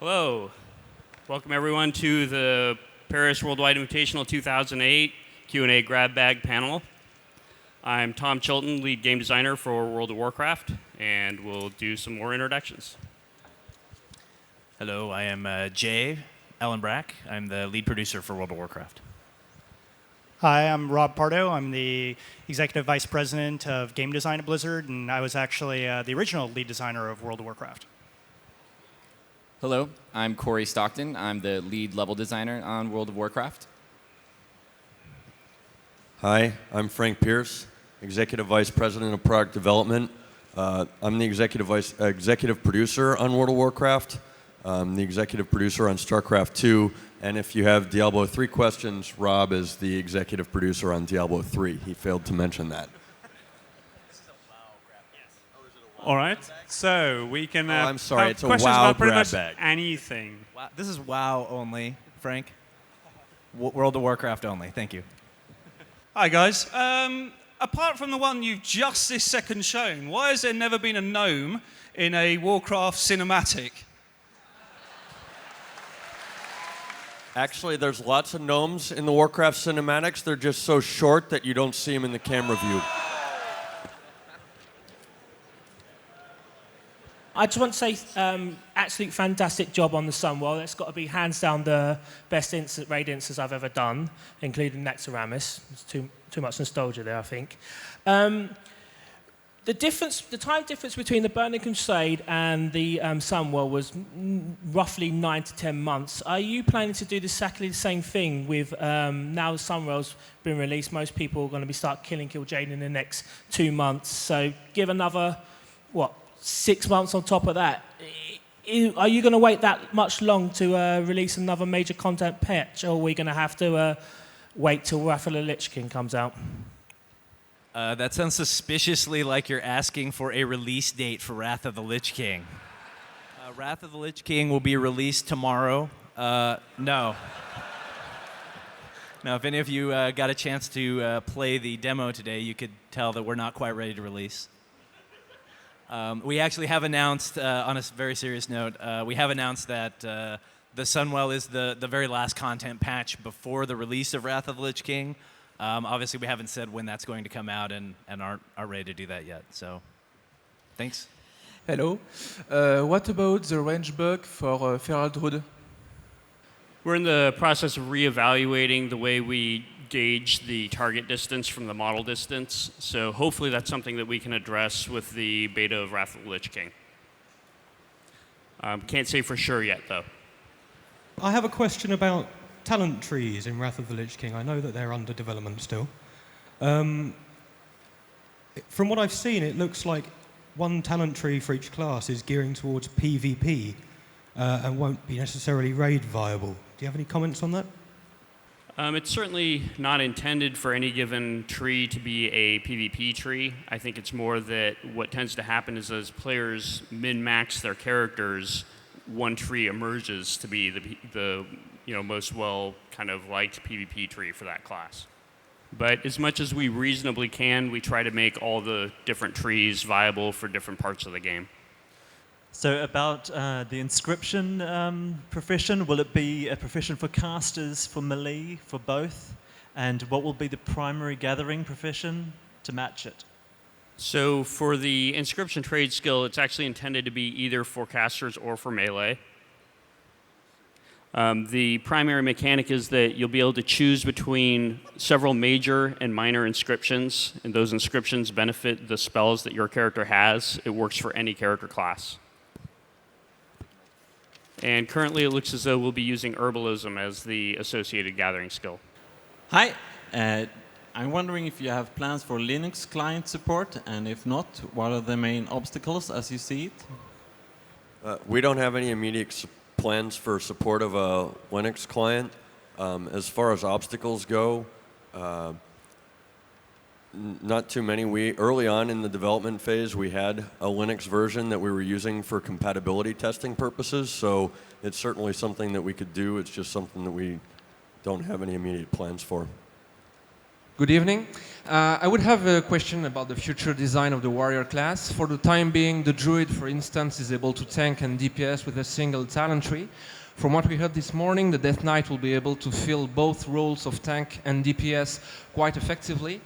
Hello. Welcome everyone to the Paris Worldwide Invitational 2008 Q&A grab bag panel. I'm Tom Chilton, lead game designer for World of Warcraft, and we'll do some more introductions. Hello, I am Jay Ellenbrack. I'm the lead producer for World of Warcraft. Hi, I'm Rob Pardo. I'm the Executive Vice President of Game Design at Blizzard, and I was actually the original lead designer of World of Warcraft. Hello, I'm Corey Stockton. I'm the lead level designer on World of Warcraft. Hi, I'm Frank Pierce, Executive Vice President of Product Development. I'm the executive producer on World of Warcraft. I'm the executive producer on StarCraft 2. And if you have Diablo 3 questions, Rob is the executive producer on Diablo 3. He failed to mention that. All right, so we can I'm sorry, have it's a questions WoW about pretty grab much bag. anything. Wow, this is WoW only, Frank. World of Warcraft only, thank you. Hi guys. Apart from the one you've just this second shown, why has there never been a gnome in a Warcraft cinematic? Actually, there's lots of gnomes in the Warcraft cinematics. They're just so short that you don't see them in the camera view. I just want to say, absolute fantastic job on the Sunwell. It's got to be hands down the best raid instance I've ever done, including Nexaramis. There's too much nostalgia there, I think. The time difference between the Burning Crusade and the Sunwell was roughly 9 to 10 months. Are you planning to do exactly the same thing with now the Sunwell's been released? Most people are going to start killing Kil'jaeden in the next 2 months. So give another, 6 months on top of that. Are you going to wait that much long to release another major content patch, or are we going to have to wait till Wrath of the Lich King comes out? That sounds suspiciously like you're asking for a release date for Wrath of the Lich King. Wrath of the Lich King will be released tomorrow. No. Now, if any of you got a chance to play the demo today, you could tell that we're not quite ready to release. We actually have announced, on a very serious note, we have announced that the Sunwell is the very last content patch before the release of Wrath of the Lich King. Obviously, we haven't said when that's going to come out and aren't ready to do that yet. So, thanks. Hello. What about the range bug for Feral Druid? We're in the process of reevaluating the way we gauge the target distance from the model distance. So hopefully that's something that we can address with the beta of Wrath of the Lich King. Can't say for sure yet, though. I have a question about talent trees in Wrath of the Lich King. I know that they're under development still. From what I've seen, it looks like one talent tree for each class is gearing towards PvP and won't be necessarily raid viable. Do you have any comments on that? It's certainly not intended for any given tree to be a PvP tree. I think it's more that what tends to happen is as players min-max their characters, one tree emerges to be the most well kind of liked PvP tree for that class. But as much as we reasonably can, we try to make all the different trees viable for different parts of the game. So about the inscription profession, will it be a profession for casters, for melee, for both? And what will be the primary gathering profession to match it? So for the inscription trade skill, it's actually intended to be either for casters or for melee. The primary mechanic is that you'll be able to choose between several major and minor inscriptions, and those inscriptions benefit the spells that your character has. It works for any character class. And currently it looks as though we'll be using herbalism as the associated gathering skill. Hi, I'm wondering if you have plans for Linux client support, and if not, what are the main obstacles as you see it? We don't have any immediate plans for support of a Linux client. As far as obstacles go, not too many. Early on in the development phase, we had a Linux version that we were using for compatibility testing purposes, so it's certainly something that we could do. It's just something that we don't have any immediate plans for. Good evening. I would have a question about the future design of the warrior class. For the time being, the druid, for instance, is able to tank and DPS with a single talent tree. From what we heard this morning, the Death Knight will be able to fill both roles of tank and DPS quite effectively.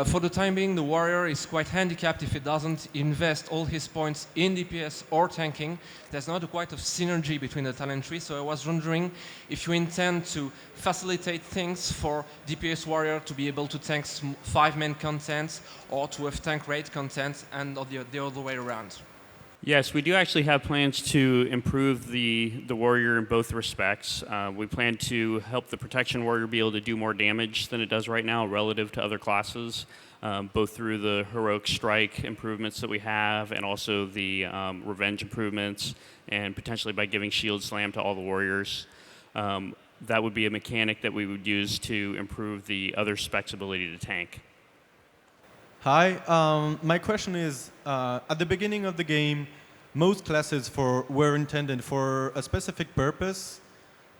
For the time being, the warrior is quite handicapped if he doesn't invest all his points in DPS or tanking. There's not quite a synergy between the talent tree, so I was wondering if you intend to facilitate things for DPS warrior to be able to tank 5-man content or to have tank raid content and the other way around. Yes, we do actually have plans to improve the warrior in both respects. We plan to help the protection warrior be able to do more damage than it does right now relative to other classes, both through the heroic strike improvements that we have and also the revenge improvements, and potentially by giving shield slam to all the warriors. That would be a mechanic that we would use to improve the other spec's ability to tank. Hi, my question is, at the beginning of the game, most classes were intended for a specific purpose,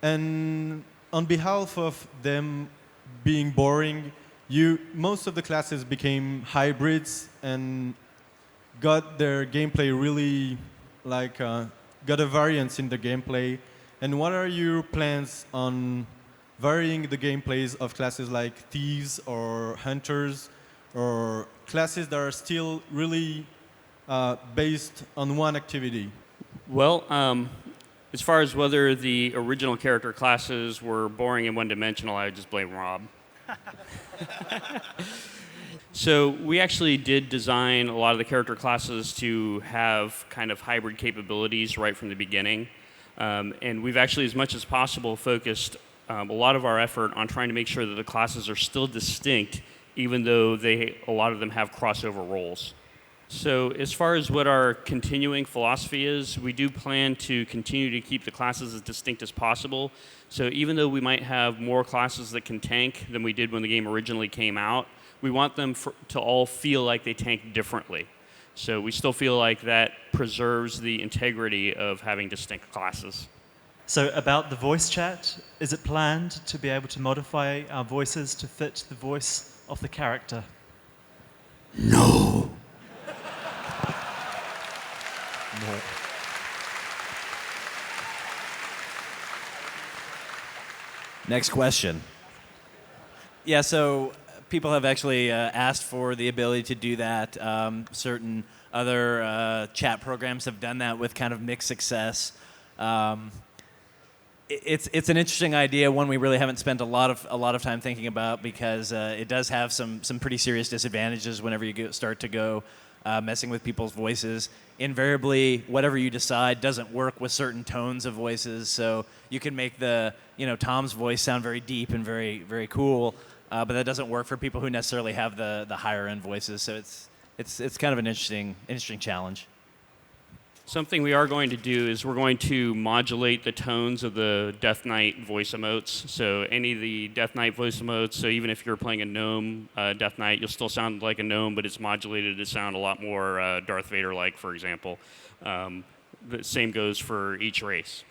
and on behalf of them being boring, most of the classes became hybrids and got their gameplay really, got a variance in the gameplay. And what are your plans on varying the gameplays of classes like thieves or hunters, or classes that are still really based on one activity? Well, as far as whether the original character classes were boring and one-dimensional, I would just blame Rob. So we actually did design a lot of the character classes to have kind of hybrid capabilities right from the beginning. And we've actually, as much as possible, focused a lot of our effort on trying to make sure that the classes are still distinct, even though a lot of them have crossover roles. So as far as what our continuing philosophy is, we do plan to continue to keep the classes as distinct as possible. So even though we might have more classes that can tank than we did when the game originally came out, we want them to all feel like they tank differently. So we still feel like that preserves the integrity of having distinct classes. So about the voice chat, is it planned to be able to modify our voices to fit the voice of the character? No. No. Next question. Yeah, so people have actually asked for the ability to do that. Certain other chat programs have done that with kind of mixed success. It's an interesting idea, one we really haven't spent a lot of time thinking about, because it does have some pretty serious disadvantages whenever you start to go messing with people's voices. Invariably, whatever you decide doesn't work with certain tones of voices, so you can make Tom's voice sound very deep and very, very cool, but that doesn't work for people who necessarily have the higher end voices. So it's kind of an interesting challenge. Something we are going to do is we're going to modulate the tones of the Death Knight voice emotes. So any of the Death Knight voice emotes, so even if you're playing a gnome Death Knight, you'll still sound like a gnome, but it's modulated to sound a lot more Darth Vader-like, for example. The same goes for each race.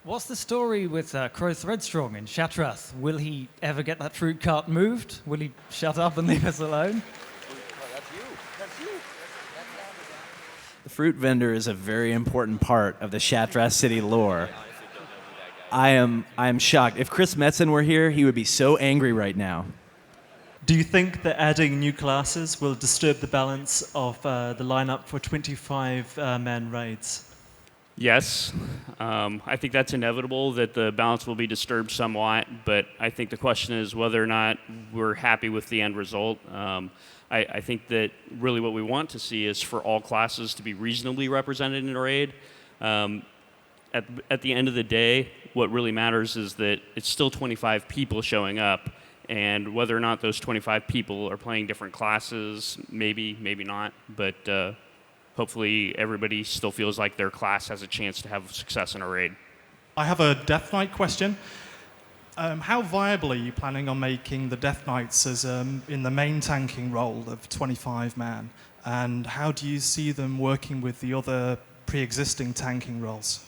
What's the story with Crow Threadstrong in Shatrath? Will he ever get that fruit cart moved? Will he shut up and leave us alone? The fruit vendor is a very important part of the Shatrath City lore. I am shocked. If Chris Metzen were here, he would be so angry right now. Do you think that adding new classes will disturb the balance of the lineup for 25-man raids? Yes. I think that's inevitable, that the balance will be disturbed somewhat, but I think the question is whether or not we're happy with the end result. I think that really what we want to see is for all classes to be reasonably represented in a raid. At the end of the day, what really matters is that it's still 25 people showing up, and whether or not those 25 people are playing different classes, maybe not, but hopefully everybody still feels like their class has a chance to have success in a raid. I have a Death Knight question. How viable are you planning on making the Death Knights as in the main tanking role of 25-man? And how do you see them working with the other pre-existing tanking roles?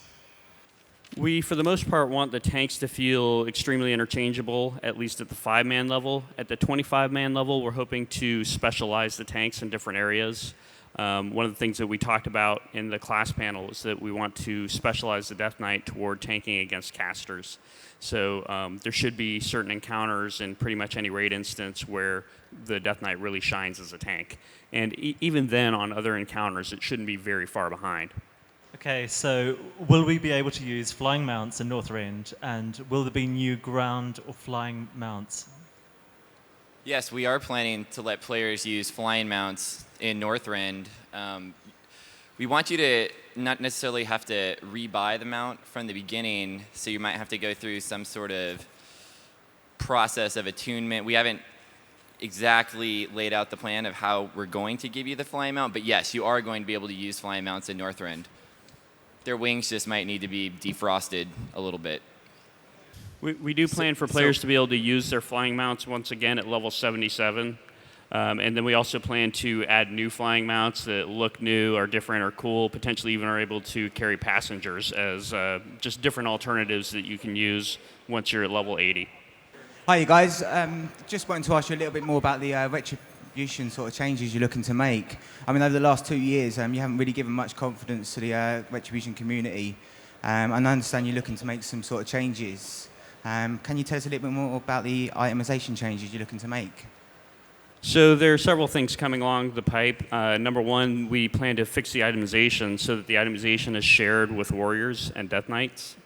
We, for the most part, want the tanks to feel extremely interchangeable, at least at the 5-man level. At the 25-man level, we're hoping to specialize the tanks in different areas. One of the things that we talked about in the class panel is that we want to specialize the Death Knight toward tanking against casters. So there should be certain encounters in pretty much any raid instance where the Death Knight really shines as a tank. And even then, on other encounters, it shouldn't be very far behind. Okay, so will we be able to use flying mounts in Northrend, and will there be new ground or flying mounts? Yes, we are planning to let players use flying mounts in Northrend. We want you to not necessarily have to rebuy the mount from the beginning, so you might have to go through some sort of process of attunement. We haven't exactly laid out the plan of how we're going to give you the flying mount, but yes, you are going to be able to use flying mounts in Northrend. Their wings just might need to be defrosted a little bit. We do plan for players to be able to use their flying mounts once again at level 77. And then we also plan to add new flying mounts that look new or different or cool, potentially even are able to carry passengers as just different alternatives that you can use once you're at level 80. Hi, you guys. Just wanted to ask you a little bit more about the retribution sort of changes you're looking to make. I mean, over the last 2 years, you haven't really given much confidence to the retribution community. And I understand you're looking to make some sort of changes. Can you tell us a little bit more about the itemization changes you're looking to make? So there are several things coming along the pipe. Number one, we plan to fix the itemization so that the itemization is shared with warriors and death knights.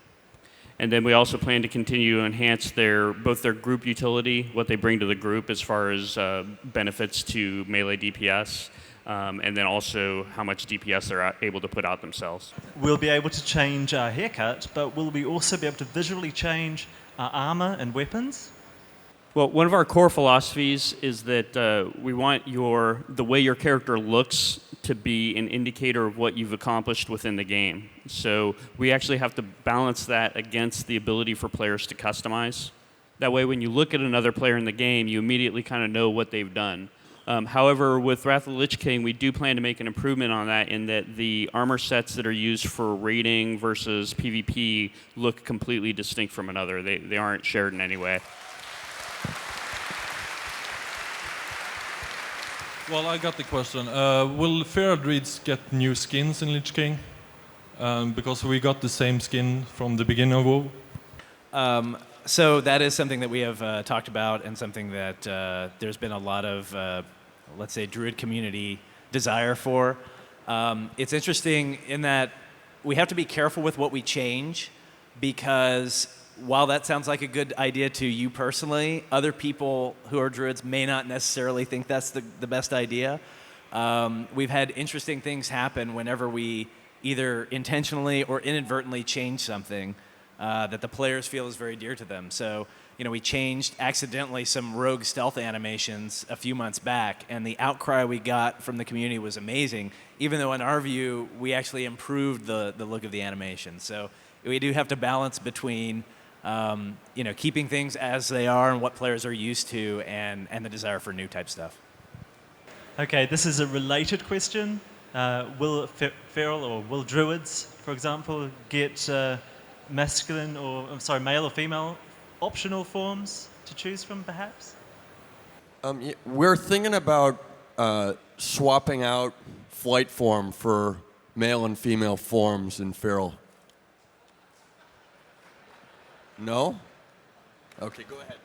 And then we also plan to continue to enhance both their group utility, what they bring to the group as far as benefits to melee DPS, and then also how much DPS they're able to put out themselves. We'll be able to change our haircut, but will we also be able to visually change our armor and weapons? Well, one of our core philosophies is that we want the way your character looks to be an indicator of what you've accomplished within the game. So we actually have to balance that against the ability for players to customize. That way, when you look at another player in the game, you immediately kind of know what they've done. However, with Wrath of the Lich King, we do plan to make an improvement on that in that the armor sets that are used for raiding versus PvP look completely distinct from another. They aren't shared in any way. Well, I got the question. Will Feral Druids get new skins in Lich King? Because we got the same skin from the beginning of WoW. So that is something that we have talked about and something that there's been a lot of, let's say, Druid community desire for. It's interesting in that we have to be careful with what we change because while that sounds like a good idea to you personally, other people who are Druids may not necessarily think that's the best idea. We've had interesting things happen whenever we either intentionally or inadvertently change something that the players feel is very dear to them. So, we changed accidentally some rogue stealth animations a few months back, and the outcry we got from the community was amazing, even though in our view, we actually improved the look of the animation. So we do have to balance between keeping things as they are and what players are used to and the desire for new type stuff. Okay, this is a related question. Will feral or will druids, for example, get male or female optional forms to choose from, perhaps? We're thinking about swapping out flight form for male and female forms in feral. No? Okay, go ahead.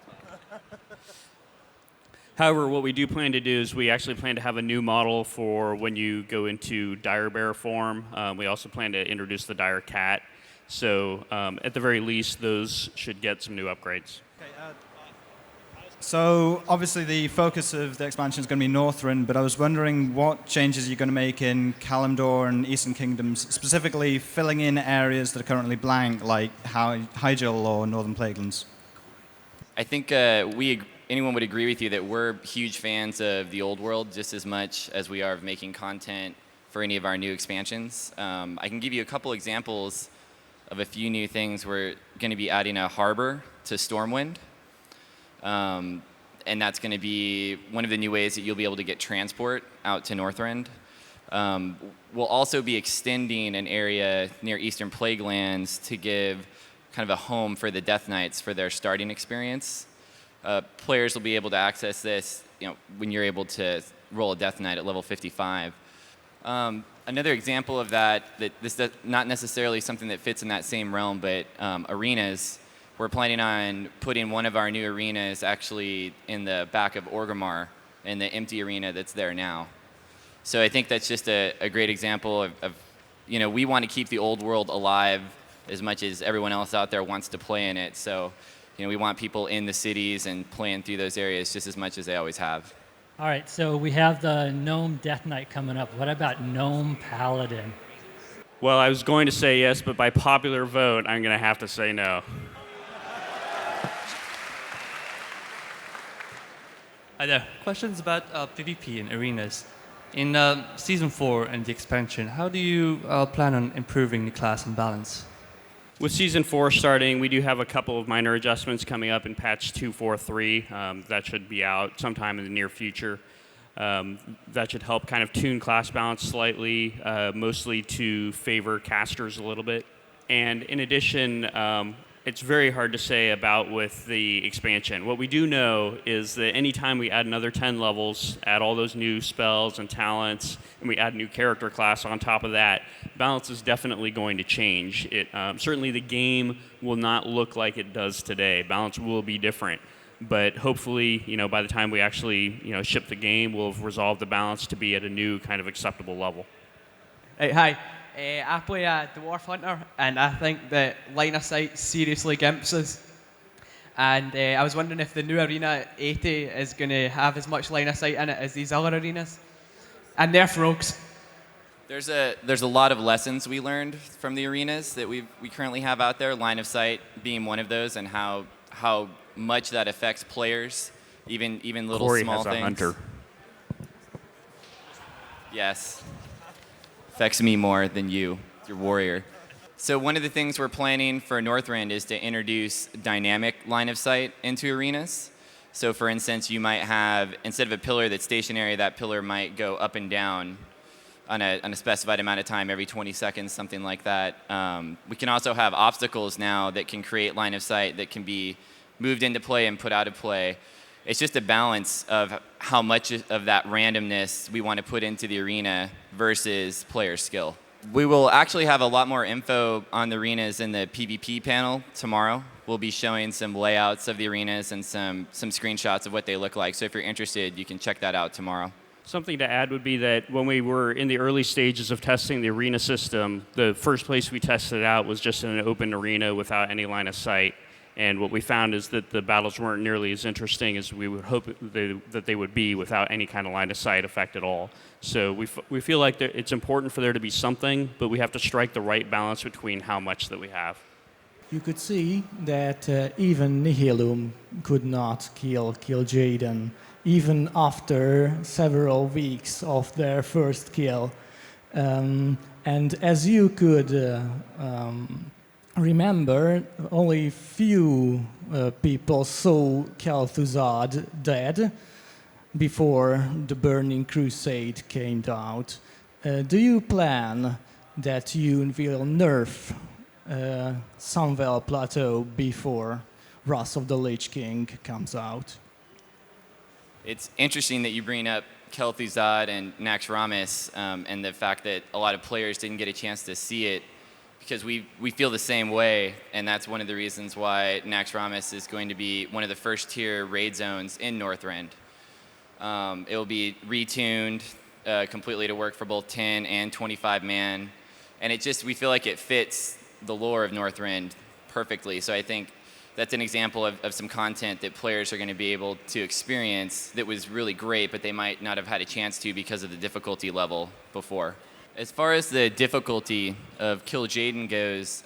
However, what we do plan to do is we actually plan to have a new model for when you go into dire bear form. We also plan to introduce the dire cat. So at the very least, those should get some new upgrades. So obviously the focus of the expansion is going to be Northrend, but I was wondering what changes you're going to make in Kalimdor and Eastern Kingdoms, specifically filling in areas that are currently blank, like Hyjal or Northern Plaguelands. I think anyone would agree with you that we're huge fans of the old world just as much as we are of making content for any of our new expansions. I can give you a couple examples of a few new things. We're going to be adding a harbor to Stormwind. And that's going to be one of the new ways that you'll be able to get transport out to Northrend. We'll also be extending an area near Eastern Plaguelands to give kind of a home for the Death Knights for their starting experience. Players will be able to access this, when you're able to roll a Death Knight at level 55. Another example of that this is not necessarily something that fits in that same realm, but arenas. We're planning on putting one of our new arenas actually in the back of Orgrimmar, in the empty arena that's there now. So I think that's just a great example of we want to keep the old world alive as much as everyone else out there wants to play in it. So, we want people in the cities and playing through those areas just as much as they always have. All right, so we have the Gnome Death Knight coming up. What about Gnome Paladin? Well, I was going to say yes, but by popular vote, I'm going to have to say no. Hi there. Questions about PvP and arenas. In Season 4 and the expansion, how do you plan on improving the class and balance? With Season 4 starting, we do have a couple of minor adjustments coming up in patch 2.4.3. That should be out sometime in the near future. That should help kind of tune class balance slightly, mostly to favor casters a little bit. And in addition, it's very hard to say about with the expansion. What we do know is that anytime we add another 10 levels, add all those new spells and talents, and we add a new character class on top of that, balance is definitely going to change. Certainly the game will not look like it does today. Balance will be different. But hopefully, by the time we actually, ship the game, we'll have resolved the balance to be at a new kind of acceptable level. Hi. I play a Dwarf Hunter, and I think that line of sight seriously gimps us. And I was wondering if the new arena 80 is going to have as much line of sight in it as these other arenas. And they're rogues. There's a lot of lessons we learned from the arenas that we currently have out there, line of sight being one of those, and how much that affects players, even little Corey small has a things. hunter. Yes. Affects me more than your warrior. So one of the things we're planning for Northrend is to introduce dynamic line of sight into arenas. So for instance, you might have, instead of a pillar that's stationary, that pillar might go up and down on a specified amount of time, every 20 seconds, something like that. We can also have obstacles now that can create line of sight that can be moved into play and put out of play. It's just a balance of how much of that randomness we want to put into the arena versus player skill. We will actually have a lot more info on the arenas in the PvP panel tomorrow. We'll be showing some layouts of the arenas and some screenshots of what they look like. So if you're interested, you can check that out tomorrow. Something to add would be that when we were in the early stages of testing the arena system, the first place we tested it out was just in an open arena without any line of sight. And what we found is that the battles weren't nearly as interesting as we would hope that they would be without any kind of line of sight effect at all. So we feel like it's important for there to be something, but we have to strike the right balance between how much that we have. You could see that even Nihilum could not kill Jaden, even after several weeks of their first kill. And as you could remember, only few people saw Kel'Thuzad dead before the Burning Crusade came out. Do you plan that you will nerf Sunwell Plateau before Wrath of the Lich King comes out? It's interesting that you bring up Kel'Thuzad and Naxxramas and the fact that a lot of players didn't get a chance to see it, because we feel the same way, and that's one of the reasons why Naxxramas is going to be one of the first tier raid zones in Northrend. It will be retuned completely to work for both 10 and 25 man, and we feel like it fits the lore of Northrend perfectly. So I think that's an example of some content that players are going to be able to experience that was really great, but they might not have had a chance to because of the difficulty level before. As far as the difficulty of Kill Jaden goes,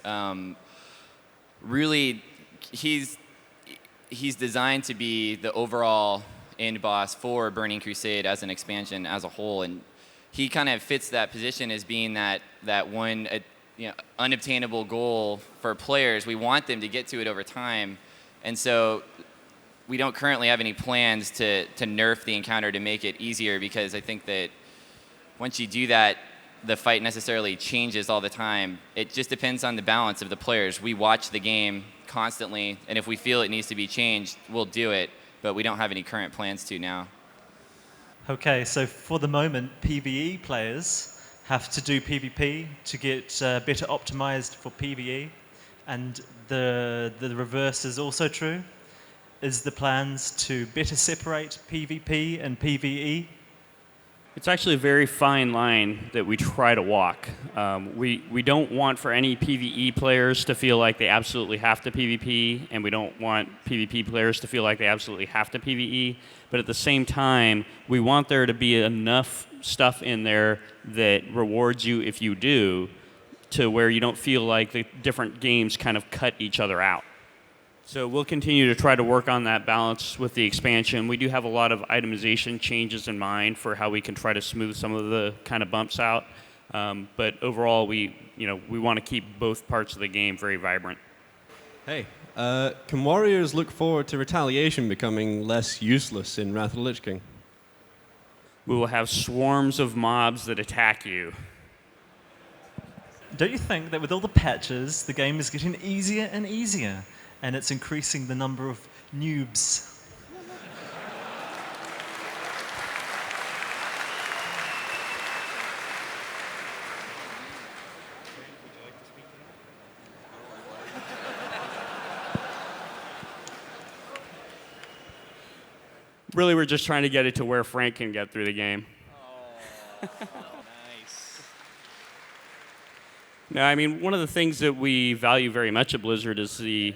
really, he's designed to be the overall end boss for Burning Crusade as an expansion as a whole, and he kind of fits that position as being that one unobtainable goal for players. We want them to get to it over time, and so we don't currently have any plans to nerf the encounter to make it easier, because I think that once you do that, the fight necessarily changes all the time. It just depends on the balance of the players. We watch the game constantly, and if we feel it needs to be changed, we'll do it, but we don't have any current plans to now. Okay, so for the moment, PvE players have to do PvP to get better optimized for PvE, and the reverse is also true. Is the plans to better separate PvP and PvE? It's actually a very fine line that we try to walk. We don't want for any PvE players to feel like they absolutely have to PvP, and we don't want PvP players to feel like they absolutely have to PvE. But at the same time, we want there to be enough stuff in there that rewards you if you do, to where you don't feel like the different games kind of cut each other out. So we'll continue to try to work on that balance with the expansion. We do have a lot of itemization changes in mind for how we can try to smooth some of the kind of bumps out. But overall, we want to keep both parts of the game very vibrant. Hey, can warriors look forward to retaliation becoming less useless in Wrath of the Lich King? We will have swarms of mobs that attack you. Don't you think that with all the patches, the game is getting easier and easier, and it's increasing the number of noobs? Really, we're just trying to get it to where Frank can get through the game. Nice. No, I mean, one of the things that we value very much at Blizzard is the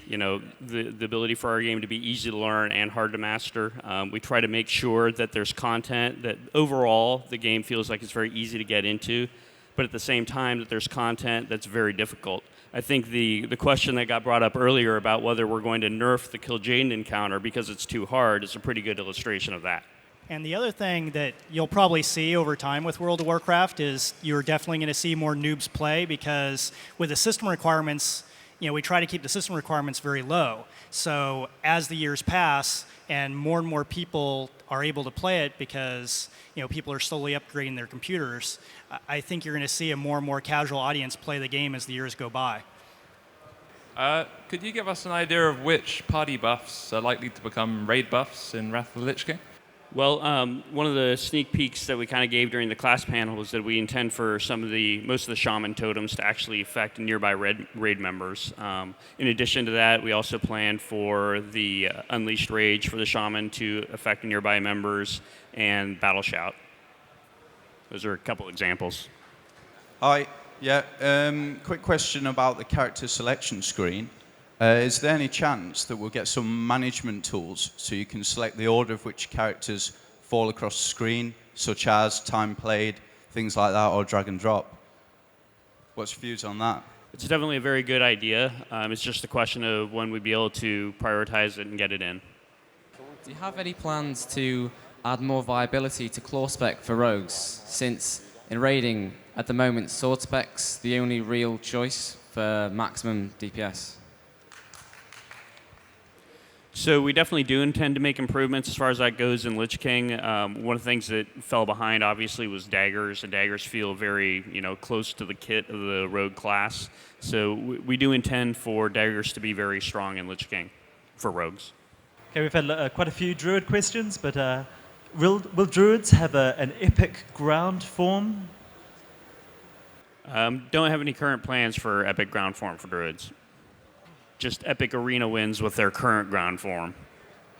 ability for our game to be easy to learn and hard to master. We try to make sure that there's content that overall the game feels like it's very easy to get into, but at the same time that there's content that's very difficult. I think the question that got brought up earlier about whether we're going to nerf the COULDNT encounter because it's too hard is a pretty good illustration of that. And the other thing that you'll probably see over time with World of Warcraft is you're definitely going to see more noobs play, because with the system requirements, we try to keep the system requirements very low. So as the years pass and more people are able to play it because people are slowly upgrading their computers, I think you're going to see a more and more casual audience play the game as the years go by. Could you give us an idea of which party buffs are likely to become raid buffs in Wrath of the Lich King? Well, one of the sneak peeks that we kind of gave during the class panel is that we intend for most of the shaman totems to actually affect nearby raid members. In addition to that, we also plan for the Unleashed Rage for the shaman to affect nearby members, and Battle Shout. Those are a couple examples. Hi. Yeah. Quick question about the character selection screen. Is there any chance that we'll get some management tools so you can select the order of which characters fall across the screen, such as time played, things like that, or drag and drop? What's your views on that? It's definitely a very good idea. It's just a question of when we'd be able to prioritize it and get it in. Do you have any plans to add more viability to claw spec for rogues, since in raiding at the moment sword spec's the only real choice for maximum DPS? So we definitely do intend to make improvements as far as that goes in Lich King. One of the things that fell behind, obviously, was daggers. And daggers feel very, close to the kit of the rogue class. So we do intend for daggers to be very strong in Lich King for rogues. Okay, we've had quite a few druid questions, but will druids have an epic ground form? Don't have any current plans for epic ground form for druids. Just epic arena wins with their current ground form.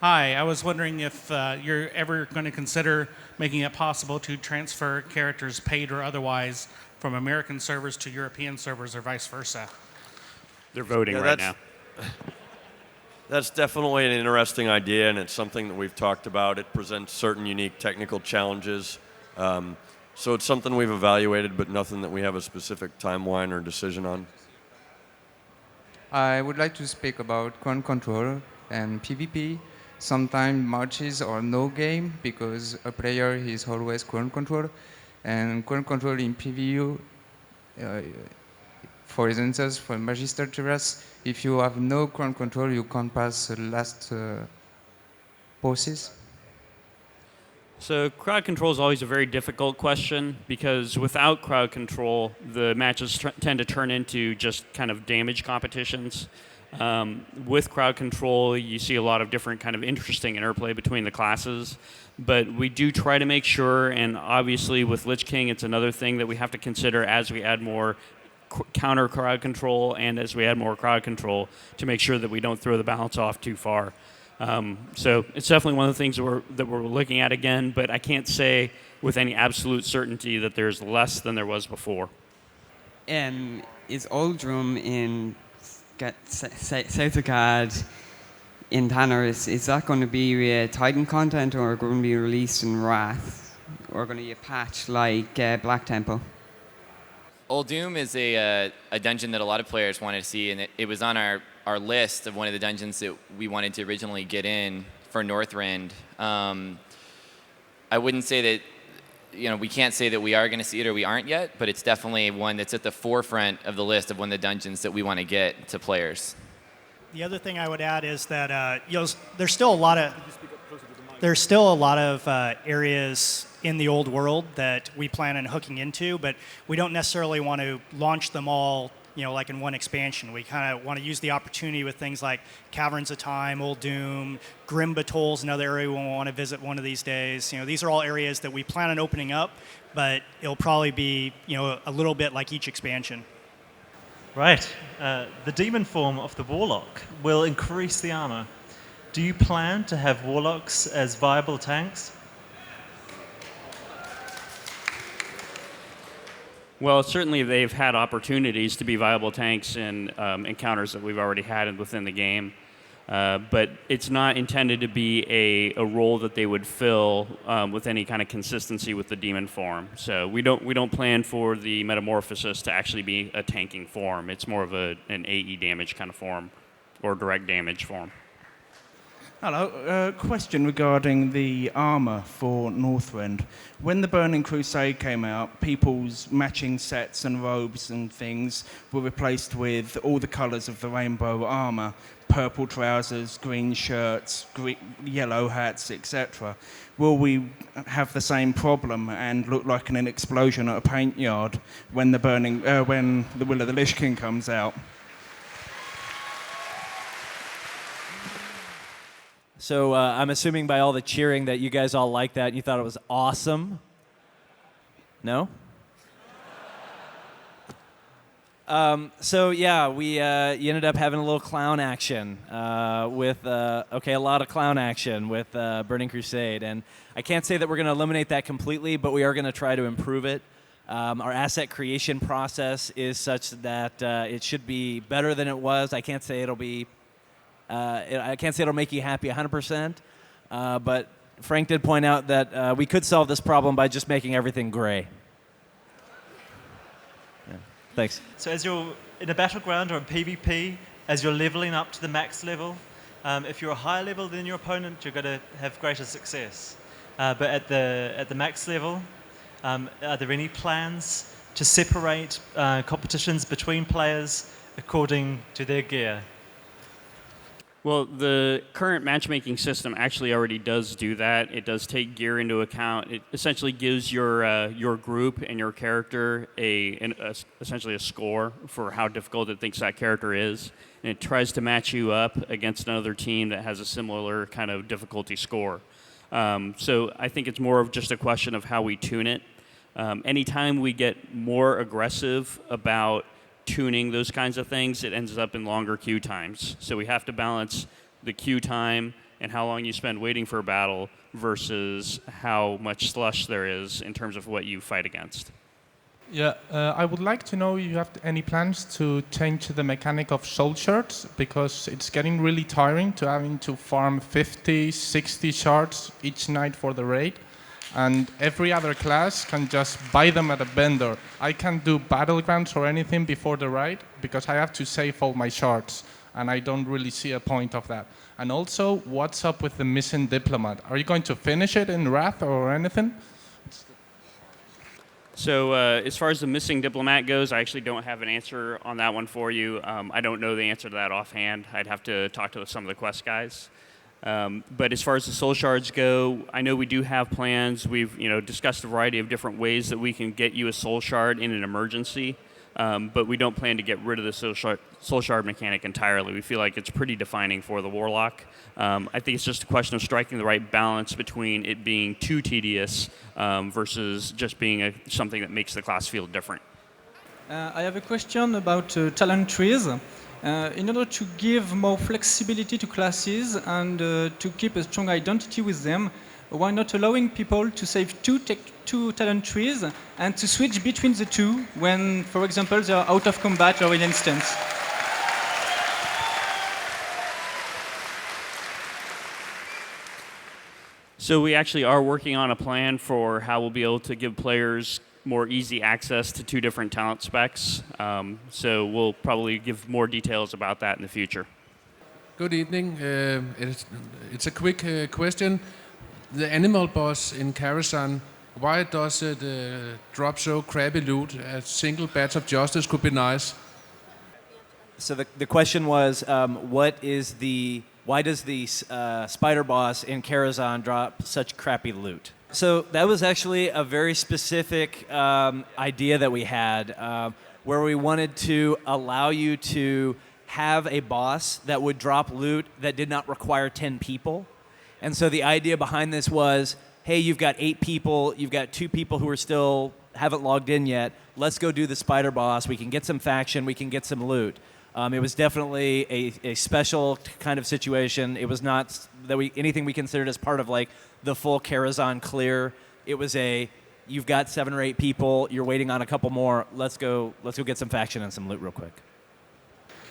Hi, I was wondering if you're ever going to consider making it possible to transfer characters, paid or otherwise, from American servers to European servers or vice versa. They're voting right now. That's definitely an interesting idea, and it's something that we've talked about. It presents certain unique technical challenges. So it's something we've evaluated, but nothing that we have a specific timeline or decision on. I would like to speak about command control and PvP. Sometimes matches or no game because a player is always command control, and command control in PvU, for instance, for Magister Terrace, if you have no command control, you can't pass the last bosses. So crowd control is always a very difficult question because without crowd control, the matches tend to turn into just kind of damage competitions. With crowd control, you see a lot of different kind of interesting interplay between the classes, but we do try to make sure, and obviously with Lich King, it's another thing that we have to consider as we add more counter crowd control and as we add more crowd control to make sure that we don't throw the balance off too far. So it's definitely one of the things that we're looking at again, but I can't say with any absolute certainty that there's less than there was before. Is Uldrum in Southgard in Tanner's, is that going to be Titan content or going to be released in Wrath? Or going to be a patch like Black Temple? Old Doom is a dungeon that a lot of players wanted to see, and it was on our list of one of the dungeons that we wanted to originally get in for Northrend. I wouldn't say that, we can't say that we are going to see it or we aren't yet, but it's definitely one that's at the forefront of the list of one of the dungeons that we want to get to players. The other thing I would add is that there's still a lot of areas in the old world that we plan on hooking into, but we don't necessarily want to launch them all, like in one expansion. We kind of want to use the opportunity with things like Caverns of Time, Old Doom, Grimbatol's another area we'll want to visit one of these days. These are all areas that we plan on opening up, but it'll probably be, a little bit like each expansion. Right. The demon form of the Warlock will increase the armor. Do you plan to have Warlocks as viable tanks? Well, certainly they've had opportunities to be viable tanks in encounters that we've already had within the game. But it's not intended to be a role that they would fill with any kind of consistency with the demon form. So we don't plan for the Metamorphosis to actually be a tanking form. It's more of an AE damage kind of form or direct damage form. Hello. Question regarding the armor for Northrend. When the Burning Crusade came out, people's matching sets and robes and things were replaced with all the colors of the rainbow armor. Purple trousers, green shirts, yellow hats, etc. Will we have the same problem and look like an explosion at a paint yard when the Will of the Lich King comes out? So I'm assuming by all the cheering that you guys all liked that and you thought it was awesome. No? So yeah, you ended up having a little clown action with a lot of clown action with Burning Crusade, and I can't say that we're going to eliminate that completely, but we are going to try to improve it. Our asset creation process is such that it should be better than it was. I can't say it'll be. I can't say it'll make you happy 100%, but Frank did point out that we could solve this problem by just making everything gray. Yeah. Thanks. So as you're in a battleground or a PvP, as you're leveling up to the max level, if you're a higher level than your opponent, you're going to have greater success. But at the max level, are there any plans to separate competitions between players according to their gear? Well, the current matchmaking system actually already does do that. It does take gear into account. It essentially gives your group and your character essentially a score for how difficult it thinks that character is, and it tries to match you up against another team that has a similar kind of difficulty score. So I think it's more of just a question of how we tune it. Anytime we get more aggressive about tuning those kinds of things, it ends up in longer queue times. So we have to balance the queue time and how long you spend waiting for a battle versus how much slush there is in terms of what you fight against. Yeah, I would like to know if you have any plans to change the mechanic of soul shards, because it's getting really tiring to having to farm 50, 60 shards each night for the raid. And every other class can just buy them at a vendor. I can't do battlegrounds or anything before the raid because I have to save all my shards, and I don't really see a point of that. And also, what's up with the missing diplomat? Are you going to finish it in Wrath or anything? So as far as the missing diplomat goes, I actually don't have an answer on that one for you. I don't know the answer to that offhand. I'd have to talk to some of the quest guys. But as far as the soul shards go, I know we do have plans. We've discussed a variety of different ways that we can get you a soul shard in an emergency, but we don't plan to get rid of the soul shard mechanic entirely. We feel like it's pretty defining for the Warlock. I think it's just a question of striking the right balance between it being too tedious versus just being something that makes the class feel different. I have a question about talent trees. In order to give more flexibility to classes and to keep a strong identity with them, why not allowing people to save two talent trees and to switch between the two when, for example, they are out of combat or in instance? So we actually are working on a plan for how we'll be able to give players more easy access to two different talent specs. So we'll probably give more details about that in the future. Good evening. It's a quick question. The animal boss in Karazhan, why does it drop so crappy loot? A single batch of justice could be nice. So the question was, why does the spider boss in Karazhan drop such crappy loot? So that was actually a very specific idea that we had, where we wanted to allow you to have a boss that would drop loot that did not require 10 people. And so the idea behind this was, hey, you've got 8 people, you've got 2 people who are still haven't logged in yet, let's go do the spider boss, we can get some faction, we can get some loot. It was definitely a special kind of situation. It was not anything we considered as part of like the full Karazhan clear. It was you've got 7 or 8 people, you're waiting on a couple more, let's go get some faction and some loot real quick.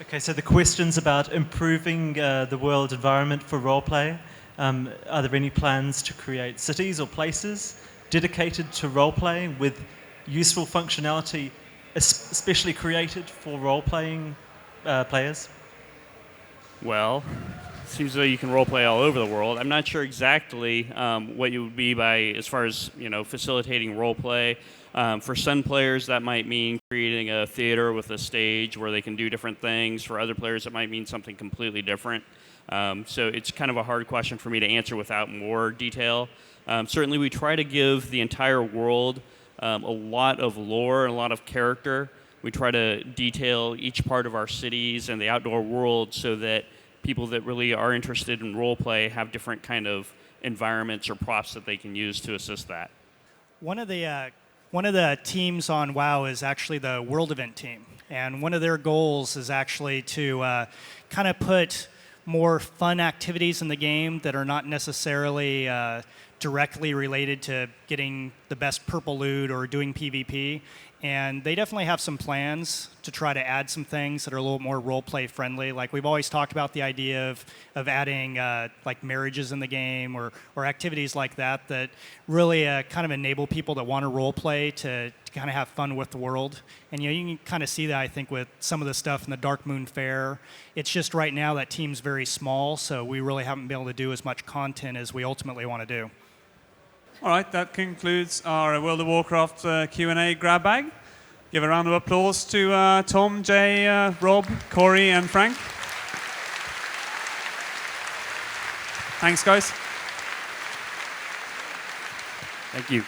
Okay, so the question's about improving the world environment for roleplay. Are there any plans to create cities or places dedicated to roleplay with useful functionality, especially created for role-playing players? Well, seems though you can roleplay all over the world. I'm not sure exactly what you would be by as far as facilitating roleplay. For some players, that might mean creating a theater with a stage where they can do different things. For other players, it might mean something completely different. So it's kind of a hard question for me to answer without more detail. Certainly, we try to give the entire world a lot of lore and a lot of character. We try to detail each part of our cities and the outdoor world so that people that really are interested in roleplay have different kind of environments or props that they can use to assist that. One of the teams on WoW is actually the World Event team, and one of their goals is actually to kind of put more fun activities in the game that are not necessarily directly related to getting the best purple loot or doing PvP. And they definitely have some plans to try to add some things that are a little more role-play friendly. Like we've always talked about the idea of adding like marriages in the game or activities like that that really kind of enable people that want to role-play to kind of have fun with the world. And you can kind of see that, I think, with some of the stuff in the Dark Moon Fair. It's just right now that team's very small, so we really haven't been able to do as much content as we ultimately want to do. All right, that concludes our World of Warcraft Q&A grab bag. Give a round of applause to Tom, Jay, Rob, Corey, and Frank. Thanks, guys. Thank you.